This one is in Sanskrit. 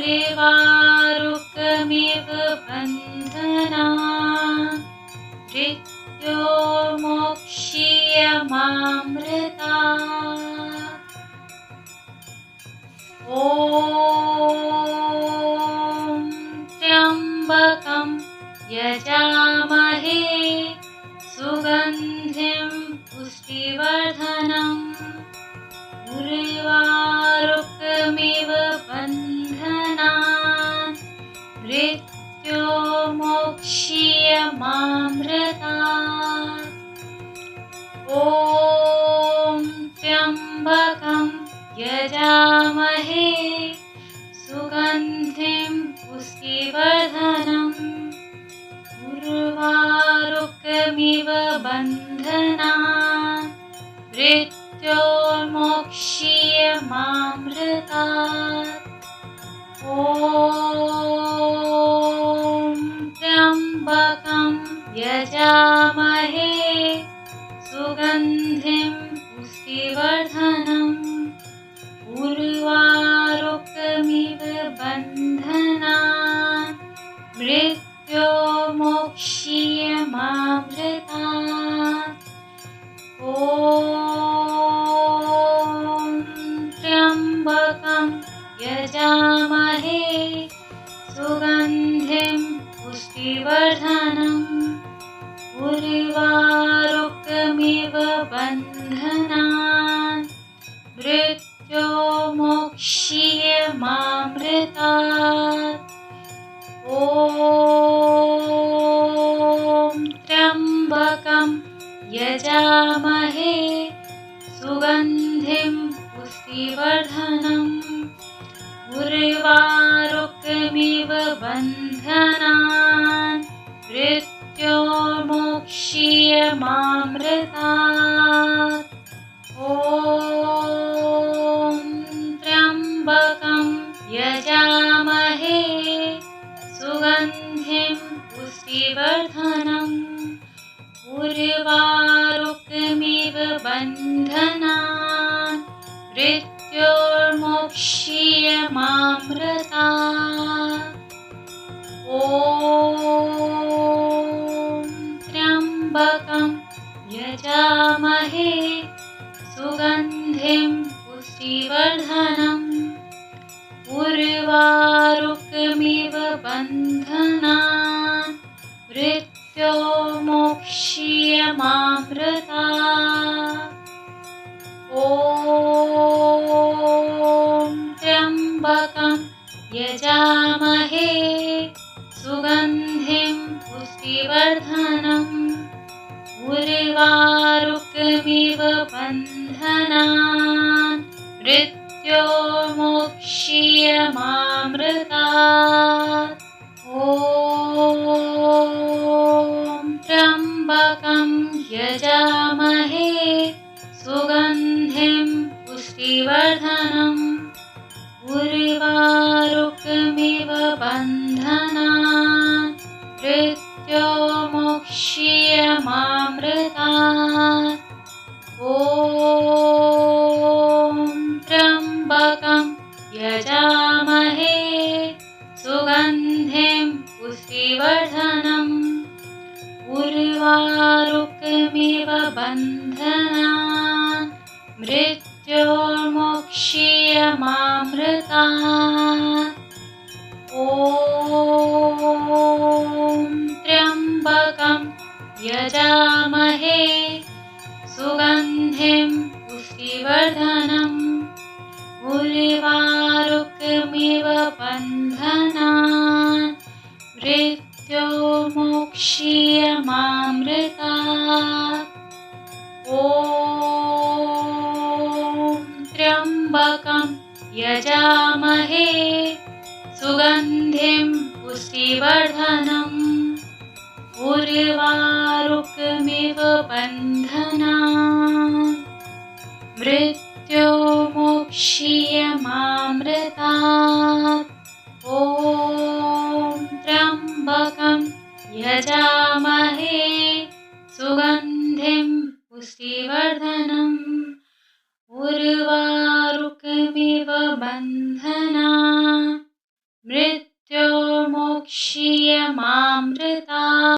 उर्वारुकमिव बन्धनान् मृत्योर्मोक्ष्यमामृतात्। ॐ त्र्यम्बकं यजामहे सुगन्धिं पुष्टिवर्धनम् उर्वारुकमिव बन्धनान् मृत्योर्मोक्ष्यमामृतात्। ॐ त्र्यम्बकं यजामहे सुगन्धिं पुष्टिवर्धनम् उर्वारुकमिव बन्धनान् मृत्योर्मोक्ष्यमामृतात्। ॐ त्र्यम्बकं यजामहे सुगन्धिं पुष्टिवर्धनम् उर्वारुकमिव बन्धनान् मृत्योर्मोक्ष्यमामृतात्। ॐ त्र्यम्बकं यजामहे सुगन्धिं पुष्टिवर्धनम् उर्वारुकमिव बन्धनान् मृत्योर्मोक्ष्यमामृतात्। ॐ त्र्यम्बकं यजामहे सुगन्धिं पुष्टिवर्धनम् उर्वारुकमिव बन्धनान् मृत्योर्मोक्ष्यमामृतात्। ॐ त्र्यम्बकं यजामहे सुगन्धिं पुष्टिवर्धनम् उर्वारुकमिव बन्धनान् मृत्योर्मोक्ष्यमामृतात्। ॐ त्र्यम्बकं यजामहे सुगन्धिं पुष्टिवर्धनम् उर्वारुकमिव बन्धनान् मृत्योर्मोक्ष्यमामृतात्। ॐ त्र्यम्बकं यजामहे सुगन्धिं पुष्टिवर्धनम् उर्वारुकमिव बन्धनान् मृत्योर्मोक्ष्यमामृतात्। ॐ त्र्यम्बकं यजामहे सुगन्धिं पुष्टिवर्धनम् उर्वारुकमिव बन्धनान् मृत्योर्मोक्ष्यमामृतात्। ॐ त्र्यम्बकं यजामहे सुगन्धिं पुष्टिवर्धनम् उर्वारुकमिव बन्धनान् मृत्योर्मोक्ष्यमामृतात्। ॐ त्र्यम्बकं यजामहे सुगन्धिं पुष्टिवर्धनम् उर्वारुकमिव बन्धनान् मृत्योर्मोक्ष्यमामृतात्। ॐ त्र्यम्बकं यजामहे सुगन्धिं पुष्टिवर्धनम् उर्वारुकमिव बन्धनान् मृत्योर्मोक्ष्यमामृतात्। ॐ त्र्यम्बकं यजामहे सुगन्धिं पुष्टिवर्धनम् उर्वारुकमिव बन्धनान् पक्षी